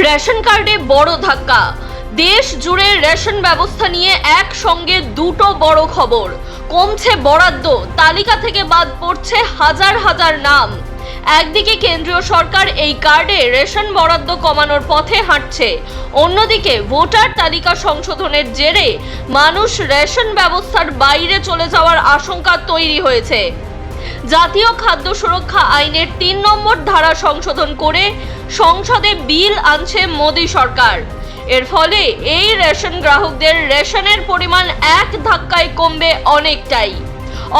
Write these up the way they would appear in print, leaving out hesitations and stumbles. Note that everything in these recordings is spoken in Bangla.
রেশন কার্ডে বড় ধাক্কা। দেশ জুড়ে রেশন ব্যবস্থা নিয়ে একসঙ্গে দুটো বড় খবর। কমছে বরাদ্দ, তালিকা থেকে বাদ পড়ছে হাজার হাজার নাম। একদিকে কেন্দ্রীয় সরকার এই কার্ডে রেশন বরাদ্দ কমানোর পথে হাঁটছে, অন্যদিকে ভোটার তালিকা সংশোধনের জেরে মানুষ রেশন ব্যবস্থার বাইরে চলে যাওয়ার আশঙ্কা তৈরি হয়েছে। জাতীয় খাদ্য সুরক্ষা আইনের ৩ নম্বর ধারা সংশোধন করে সংসদে বিল আনছে মোদী সরকার। এর ফলে এই রেশন গ্রাহকদের রেশনের পরিমাণ এক ধাক্কায় কমবে অনেকটাই।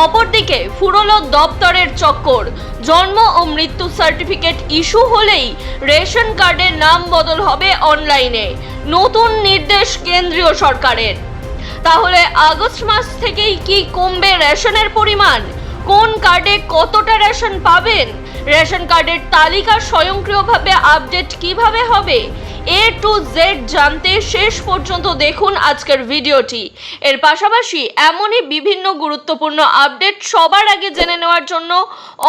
অপরদিকে ফুরোলো দপ্তরের চক্কর। জন্ম ও মৃত্যু সার্টিফিকেট ইস্যু হলেই রেশন কার্ডের নাম বদল হবে অনলাইনে। নতুন নির্দেশ কেন্দ্রীয় সরকারের। তাহলে আগস্ট মাস থেকেই কি কমবে রেশনের পরিমাণ? কোন কার্ডে কতটা রেশন পাবেন? রেশন কার্ডের তালিকা স্বয়ংক্রিয়ভাবে আপডেট কিভাবে হবে? A to Z জানতে শেষ পর্যন্ত দেখুন আজকের ভিডিওটি। এর পাশাপাশি এমনই বিভিন্ন গুরুত্বপূর্ণ আপডেট সবার আগে জেনে নেওয়ার জন্য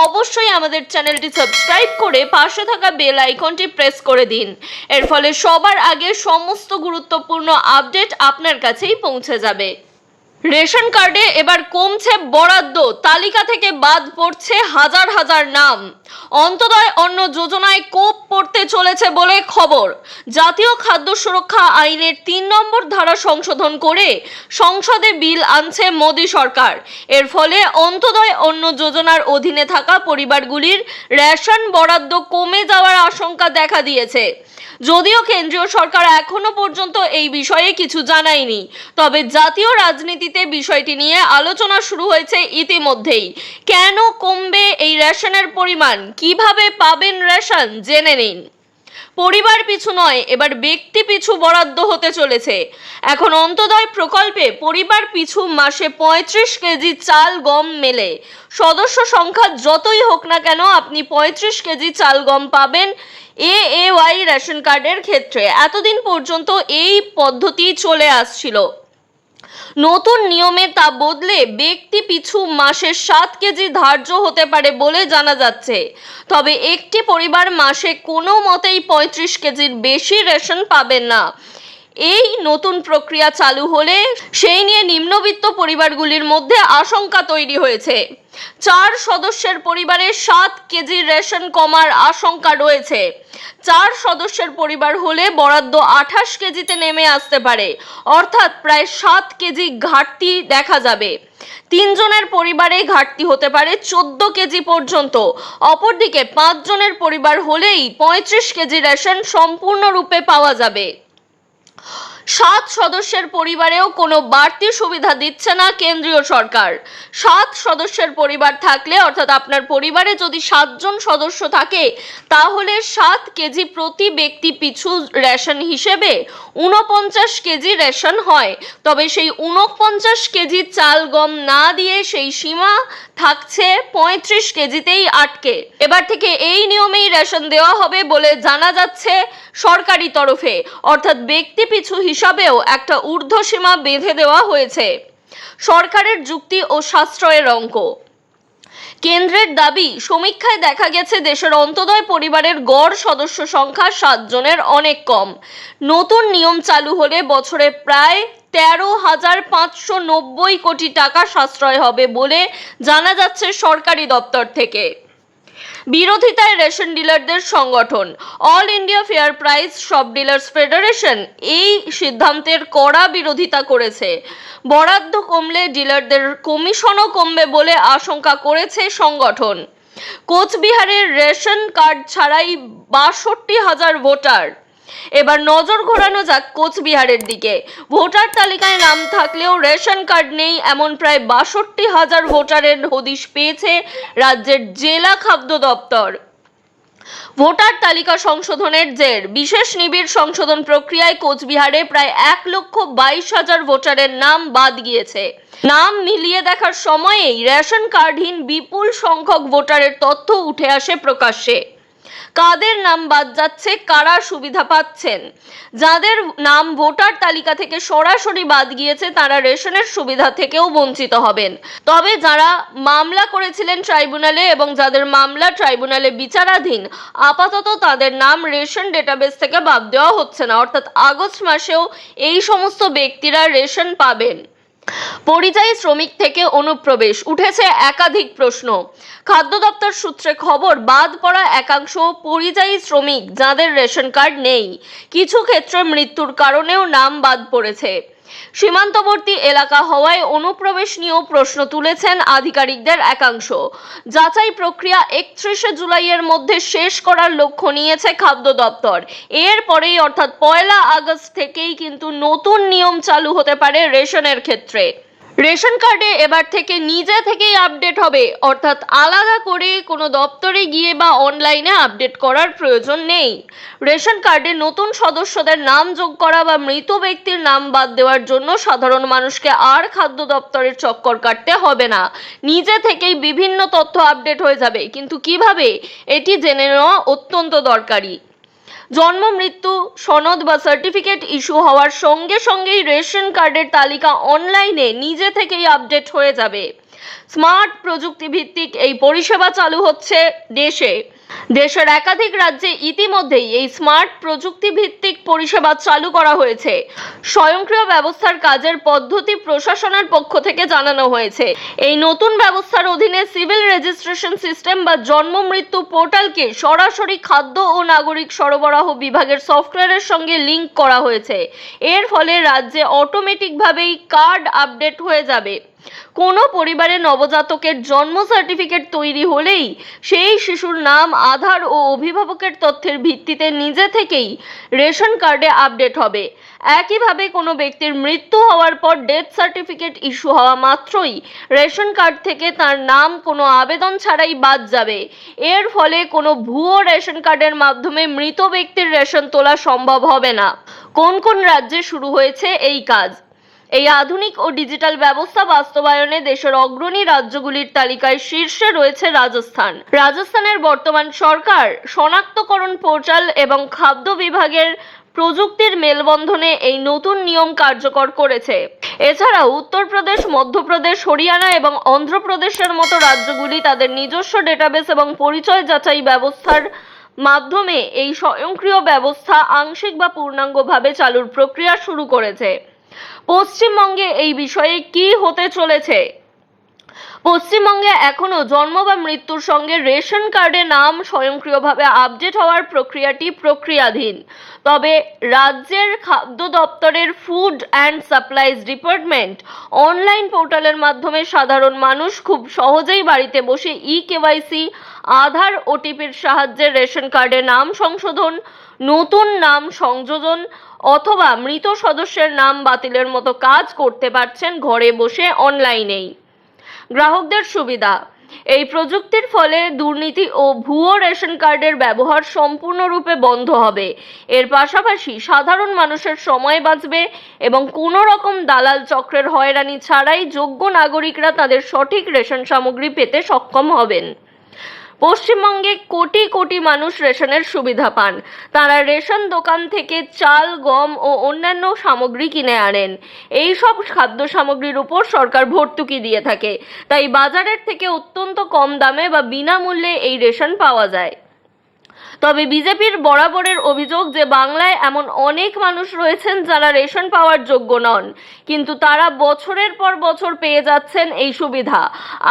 অবশ্যই আমাদের চ্যানেলটি সাবস্ক্রাইব করে পাশে থাকা বেল আইকনটি প্রেস করে দিন। এর ফলে সবার আগে সমস্ত গুরুত্বপূর্ণ আপডেট আপনার কাছেই পৌঁছে যাবে। রেশন কার্ডে এবার কমছে বরাদ্দ, তালিকা থেকে বাদ পড়ছে হাজার হাজার নাম। অন্তদয় অন্ন যোজনায় কোপ পড়তে চলেছে বলে খবর। জাতীয় খাদ্য সুরক্ষা আইনের ৩ নম্বর ধারা সংশোধন করে সংসদে বিল আনছে মোদী সরকার। এর ফলে অন্তদয় অন্ন যোজনার অধীনে থাকা পরিবারগুলির রেশন বরাদ্দ কমে যাওয়ার আশঙ্কা দেখা দিয়েছে। যদিও কেন্দ্রীয় সরকার এখনো পর্যন্ত এই বিষয়ে কিছু জানায়নি, তবে জাতীয় রাজনীতিতে বিষয়টি নিয়ে আলোচনা শুরু হয়েছে ইতিমধ্যেই। কেন কমবে এই রেশনের পরিমাণ? কিভাবে পাবেন রেশন? জেনে নিন। পরিবার পিছু নয়, এবার ব্যক্তি পিছু বরাদ্দ হতে চলেছে। এখন অন্তোদয় প্রকল্পে পরিবার পিছু মাসে ৩৫ কেজি চাল গম মেলে। সদস্য সংখ্যা যতই হোক না কেন আপনি ৩৫ কেজি চাল গম পাবেন AAY রেশন কার্ডের ক্ষেত্রে। এতদিন পর্যন্ত এই পদ্ধতি চলে আসছিল। নতুন নিয়মে তা বদলে ব্যক্তি পিছু মাসে 7 কেজি ধার্য হতে পারে বলে জানা যাচ্ছে। তবে একটি পরিবার মাসে কোনো মতেই 35 কেজির বেশি রেশন পাবেন না। এই নতুন প্রক্রিয়া চালু হলে সেই নিয়ে নিম্নবিত্ত পরিবারগুলির মধ্যে আশঙ্কা তৈরি হয়েছে। 4 সদস্যের পরিবারে 7 কেজি রেশন কমার আশঙ্কা রয়েছে। 4 সদস্যের পরিবার হলে বরাদ্দ 28 কেজিতে নেমে আসতে পারে, অর্থাৎ প্রায় 7 কেজি ঘাটতি দেখা যাবে। 3 জনের পরিবারে ঘাটতি হতে পারে 14 কেজি পর্যন্ত। অপরদিকে 5 জনের পরিবার হলেই 35 কেজি রেশন সম্পূর্ণরূপে পাওয়া যাবে। 7 সদস্যের পরিবারেও কোনো বাড়তি সুবিধা দিচ্ছে না কেন্দ্রীয় সরকার। 7 সদস্যের পরিবার থাকলে, অর্থাৎ আপনার পরিবারে যদি 7 জন সদস্য থাকে, তাহলে 7 কেজি প্রতি ব্যক্তি পিছু রেশন হিসেবে 49 কেজি রেশন হয়। তবে সেই 49 কেজি চাল গম না দিয়ে সেই সীমা থাকছে 35 কেজিতেই আটকে। এবার থেকে এই নিয়মেই রেশন দেওয়া হবে বলে জানা যাচ্ছে সরকারি তরফে, অর্থাৎ ব্যক্তি পিছু হিসাবেও একটা ঊর্ধ্বসীমা বেঁধে দেওয়া হয়েছে। সরকারের যুক্তি ও সাশ্রয়ের অঙ্ক। কেন্দ্রের দাবি, সমীক্ষায় দেখা গেছে দেশের অন্তোদয় পরিবারের গড় সদস্য সংখ্যা 7 জনের অনেক কম। নতুন নিয়ম চালু হলে বছরে প্রায় 13,590 কোটি টাকা সাশ্রয় হবে বলে জানা যাচ্ছে সরকারি দপ্তর থেকে। বিরোধিতায় রেশন ডিলারদের সংগঠন। All India fair price shop dealers federation এই সিদ্ধান্তের কড়া বিরোধিতা করেছে। বরাদ্দ কমলে ডিলারদের কমিশনও কমবে বলে আশঙ্কা করেছে সংগঠন। কোচবিহারের রেশন কার্ড ছাড়াই 62,000 ভোটার। এবার নজর ঘোরানো যাক কোচবিহারের দিকে। ভোটার তালিকায় নাম থাকলেও রেশন কার্ড নেই এমন প্রায় 62,000 ভোটারের হদিশ পেয়েছে রাজ্যের জেলা খাদ্য দপ্তর। ভোটার তালিকা সংশোধনের জের বিশেষ নিবিড় সংশোধন প্রক্রিয়ায় কোচবিহারে প্রায় 1,22,000 ভোটারের নাম বাদ গিয়েছে। নাম মিলিয়ে দেখার সময়েই রেশন কার্ডহীন বিপুল সংখ্যক ভোটারের তথ্য উঠে আসে প্রকাশ্যে। কাদের নাম বাদ যাচ্ছে, কারা সুবিধা পাচ্ছেন? যাদের নাম ভোটার তালিকা থেকে সরাসরি বাদ গিয়েছে তারা রেশনের সুবিধা থেকেও বঞ্চিত হবেন। তবে যারা মামলা করেছিলেন ট্রাইব্যুনালে এবং যাদের মামলা ট্রাইব্যুনালে বিচারাধীন, আপাতত তাদের নাম রেশন ডেটাবেস থেকে বাদ দেওয়া হচ্ছে না। অর্থাৎ আগস্ট মাসেও এই সমস্ত ব্যক্তিরা রেশন পাবেন। পরিযায়ী শ্রমিক থেকে অনুপ্রবেশ, উঠেছে একাধিক প্রশ্ন। খাদ্য দপ্তর সূত্রে খবর, বাদ পড়া একাংশ পরিযায়ী শ্রমিক যাদের রেশন কার্ড নেই, কিছু ক্ষেত্রে মৃত্যুর কারণেও নাম বাদ পড়েছে। সীমান্তবর্তী এলাকা হওয়ায় অনুপ্রবেশ নিয়েও প্রশ্ন তুলেছেন আধিকারিকদের একাংশ। যাচাই প্রক্রিয়া 31শে জুলাইয়ের মধ্যে শেষ করার লক্ষ্য নিয়েছে খাদ্য দপ্তর। এরপরেই অর্থাৎ 1 আগস্ট থেকেই কিন্তু নতুন নিয়ম চালু হতে পারে রেশনের ক্ষেত্রে। রেশন কার্ডে এবার থেকে নিজে থেকেই আপডেট হবে, অর্থাৎ আলাদা করে কোনো দপ্তরে গিয়ে বা অনলাইনে আপডেট করার প্রয়োজন নেই। রেশন কার্ডে নতুন সদস্যদের নাম যোগ করা বা মৃত ব্যক্তির নাম বাদ দেওয়ার জন্য সাধারণ মানুষকে আর খাদ্য দপ্তরের চক্কর কাটতে হবে না। নিজে থেকেই বিভিন্ন তথ্য আপডেট হয়ে যাবে। কিন্তু কিভাবে, এটি জেনে নেওয়া অত্যন্ত দরকারি। জন্ম মৃত্যু সনদ বা সার্টিফিকেট ইস্যু হওয়ার সঙ্গে সঙ্গেই রেশন কার্ডের তালিকা অনলাইনে নিজে থেকেই আপডেট হয়ে যাবে। স্মার্ট প্রযুক্তি ভিত্তিক এই পরিষেবা চালু হচ্ছে দেশের একাধিক রাজ্যে ইতিমধ্যেই এই স্মার্ট প্রযুক্তি ভিত্তিক পরিষেবা চালু করা হয়েছে। স্বয়ংক্রিয় ব্যবস্থার কাজের পদ্ধতি প্রশাসনের পক্ষ থেকে জানানো হয়েছে। এই নতুন ব্যবস্থার অধীনে সিভিল রেজিস্ট্রেশন সিস্টেম বা জন্ম মৃত্যু পোর্টালকে সরাসরি খাদ্য ও নাগরিক সরবরাহ বিভাগের সফটওয়্যারের সঙ্গে লিংক করা হয়েছে। এর ফলে রাজ্যে অটোমেটিকভাবেই কার্ড আপডেট হয়ে যাবে। কোনো পরিবারে নবজাতকের জন্ম সার্টিফিকেট তৈরি হলেই সেই শিশুর নাম, আধার ও অভিভাবকের তথ্যের ভিত্তিতে নিজে থেকেই রেশন কার্ডে আপডেট হবে। একইভাবে কোনো ব্যক্তির মৃত্যু হওয়ার পর ডেথ সার্টিফিকেট ইস্যু হওয়া মাত্রই রেশন কার্ড থেকে তার নাম কোনো আবেদন ছাড়াই বাদ যাবে। এর ফলে কোনো ভুয়ো রেশন কার্ডের মাধ্যমে মৃত ব্যক্তির রেশন তোলা সম্ভব হবে না। কোন কোন রাজ্যে শুরু হয়েছে এই কাজ? এই আধুনিক ও ডিজিটাল ব্যবস্থা বাস্তবায়নে দেশের অগ্রণী রাজ্যগুলির তালিকায় শীর্ষে রয়েছে রাজস্থান। রাজস্থানের বর্তমান সরকার শনাক্তকরণ পোর্টাল এবং খাদ্য বিভাগের প্রযুক্তির মেলবন্ধনে এই নতুন নিয়ম কার্যকর করেছে। এছাড়াও উত্তরপ্রদেশ, মধ্যপ্রদেশ, হরিয়ানা এবং অন্ধ্রপ্রদেশের মতো রাজ্যগুলি তাদের নিজস্ব ডেটাবেস এবং পরিচয় যাচাই ব্যবস্থার মাধ্যমে এই স্বয়ংক্রিয় ব্যবস্থা আংশিক বা পূর্ণাঙ্গভাবে চালুর প্রক্রিয়া শুরু করেছে। পশ্চিমবঙ্গে এই বিষয়ে কি হতে চলেছে? পশ্চিমবঙ্গে এখনো জন্ম বা মৃত্যুর সঙ্গে রেশন কার্ডে নাম স্বয়ংক্রিয়ভাবে আপডেট হওয়ার প্রক্রিয়াটি প্রক্রিয়াধীন। তবে রাজ্যের খাদ্য দপ্তরের food and supplies department online পোর্টালের মাধ্যমে সাধারণ মানুষ খুব সহজেই বাড়িতে বসে কেওয়াইসি, আধার, ওটিপির সাহায্যে রেশন কার্ডে নাম সংশোধন, নতুন নাম সংযোজন অথবা মৃত সদস্যের নাম বাতিলের মতো কাজ করতে পারছেন ঘরে বসে অনলাইনেই। গ্রাহকদের সুবিধা, এই প্রযুক্তির ফলে দুর্নীতি ও ভুয়ো রেশন কার্ডের ব্যবহার সম্পূর্ণরূপে বন্ধ হবে। এর পাশাপাশি সাধারণ মানুষের সময় বাঁচবে এবং কোনো রকম দালাল চক্রের হয়রানি ছাড়াই যোগ্য নাগরিকরা তাদের সঠিক রেশন সামগ্রী পেতে সক্ষম হবেন। পশ্চিমবঙ্গে কোটি কোটি মানুষ রেশনের সুবিধা পান। তারা রেশন দোকান থেকে চাল, গম ও অন্যান্য সামগ্রী কিনে আনেন। এই সব খাদ্য সামগ্রীর উপর সরকার ভর্তুকি দিয়ে থাকে, তাই বাজারের থেকে অত্যন্ত কম দামে বা বিনামূল্যে এই রেশন পাওয়া যায়। তবে বিজেপির বরাবরের অভিযোগ যে বাংলায় এমন অনেক মানুষ রয়েছেন যারা রেশন পাওয়ার যোগ্য নন, কিন্তু তারা বছরের পর বছর পেয়ে যাচ্ছেন এই সুবিধা।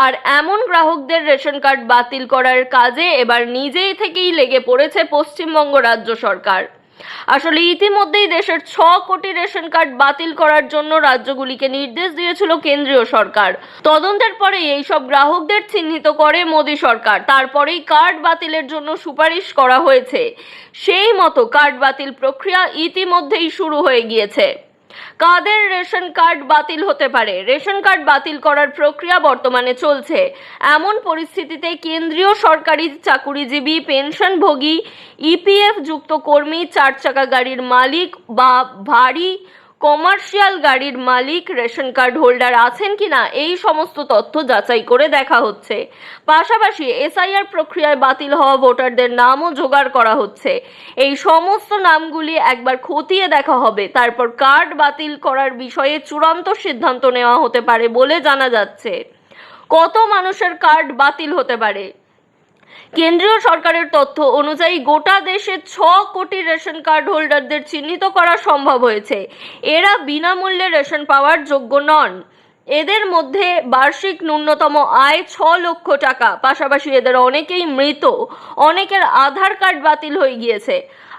আর এমন গ্রাহকদের রেশন কার্ড বাতিল করার কাজে এবার নিজেই থেকেই লেগে পড়েছে পশ্চিমবঙ্গ রাজ্য সরকার। আসলে ইতিমধ্যেই দেশের 6 কোটি রেশন কার্ড বাতিল করার জন্য রাজ্যগুলিকে নির্দেশ দিয়েছিল কেন্দ্রীয় সরকার। তদন্তের পরে এই সব গ্রাহকদের চিহ্নিত করে মোদী সরকার। তারপরেই কার্ড বাতিলের জন্য সুপারিশ করা হয়েছে। সেই মতো কার্ড বাতিল প্রক্রিয়া ইতিমধ্যেই শুরু হয়ে গিয়েছে। কাদের রেশন কার্ড বাতিল হতে পারে? রেশন কার্ড বাতিল করার প্রক্রিয়া বর্তমানে চলছে। এমন পরিস্থিতিতে কেন্দ্রীয় সরকারি চাকুরিজীবী, পেনশনভোগী, ইপিএফ যুক্ত কর্মী, 4 চাকা গাড়ির মালিক বা ভারী কমার্শিয়াল গাড়ির মালিক রেশন কার্ড হোল্ডার আছেন কিনা এই সমস্ত তথ্য যাচাই করে দেখা হচ্ছে। পাশাপাশি এসআইআর প্রক্রিয়ায় বাতিল হওয়া ভোটারদের নামও জোগাড় করা হচ্ছে। এই সমস্ত নামগুলি একবার খতিয়ে দেখা হবে, তারপর কার্ড বাতিল করার বিষয়ে চূড়ান্ত সিদ্ধান্ত নেওয়া হতে পারে বলে জানা যাচ্ছে। কত মানুষের কার্ড বাতিল হতে পারে? কেন্দ্রীয় সরকারের তথ্য অনুযায়ী গোটা দেশে 6 কোটি রেশন কার্ড হোল্ডারদের চিহ্নিত করা সম্ভব হয়েছে। এরা বিনামূল্যে রেশন পাওয়ার যোগ্য নন। এদের মধ্যে বার্ষিক ন্যূনতম আয় 6 লক্ষ টাকা। পাশাপাশি এদের অনেকেই মৃত, অনেকের আধার কার্ড বাতিল হয়ে গিয়েছে।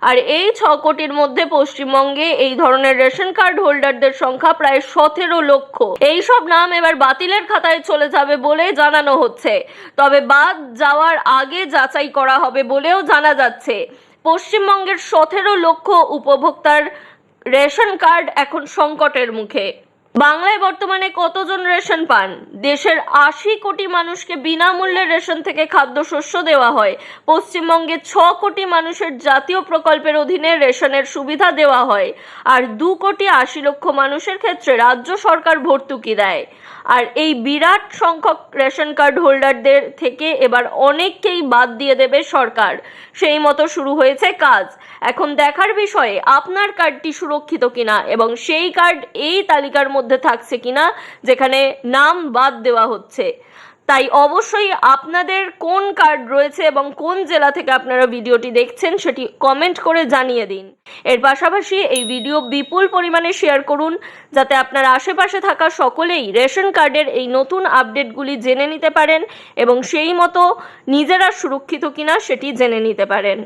আর এই 6 কোটির মধ্যে পশ্চিমবঙ্গে এই ধরনের রেশন কার্ড হোল্ডারদের সংখ্যা প্রায় 17 লক্ষ। এই সব নাম এবার বাতিলের খাতায় চলে যাবে বলে জানানো হচ্ছে, তবে বাদ যাওয়ার আগে যাচাই করা হবে বলেও জানা যাচ্ছে। পশ্চিমবঙ্গের 17 লক্ষ উপভোক্তার রেশন কার্ড এখন সংকটের মুখে। বাংলায় বর্তমানে কতজন রেশন পান? দেশের 80 কোটি মানুষকে বিনামূল্যে রেশন থেকে খাদ্যশস্য দেওয়া হয়। পশ্চিমবঙ্গে 6 কোটি মানুষের জাতীয় প্রকল্পের অধীনে রেশনের সুবিধা দেওয়া হয়, আর 2 কোটি 80 লক্ষ মানুষের ক্ষেত্রে রাজ্য সরকার ভর্তুকি দেয়। আর এই বিরাট সংখ্যক রেশন কার্ড হোল্ডারদের থেকে এবার অনেককেই বাদ দিয়ে দেবে সরকার। সেই মতো শুরু হয়েছে কাজ। এখন দেখার বিষয়ে আপনার কার্ডটি সুরক্ষিত কিনা এবং সেই কার্ড এই তালিকার মধ্যে থাকছে কিনা যেখানে নাম বাদ দেওয়া হচ্ছে। তাই অবশ্যই আপনাদের কোন কার্ড রয়েছে এবং কোন জেলা থেকে আপনারা ভিডিওটি দেখছেন সেটি কমেন্ট করে জানিয়ে দিন। এর পাশাপাশি এই ভিডিও বিপুল পরিমাণে শেয়ার করুন, যাতে আপনার আশেপাশে থাকা সকলেই রেশন কার্ডের এই নতুন আপডেটগুলি জেনে নিতে পারেন এবং সেই মতো নিজেরা সুরক্ষিত কিনা সেটি জেনে নিতে পারেন।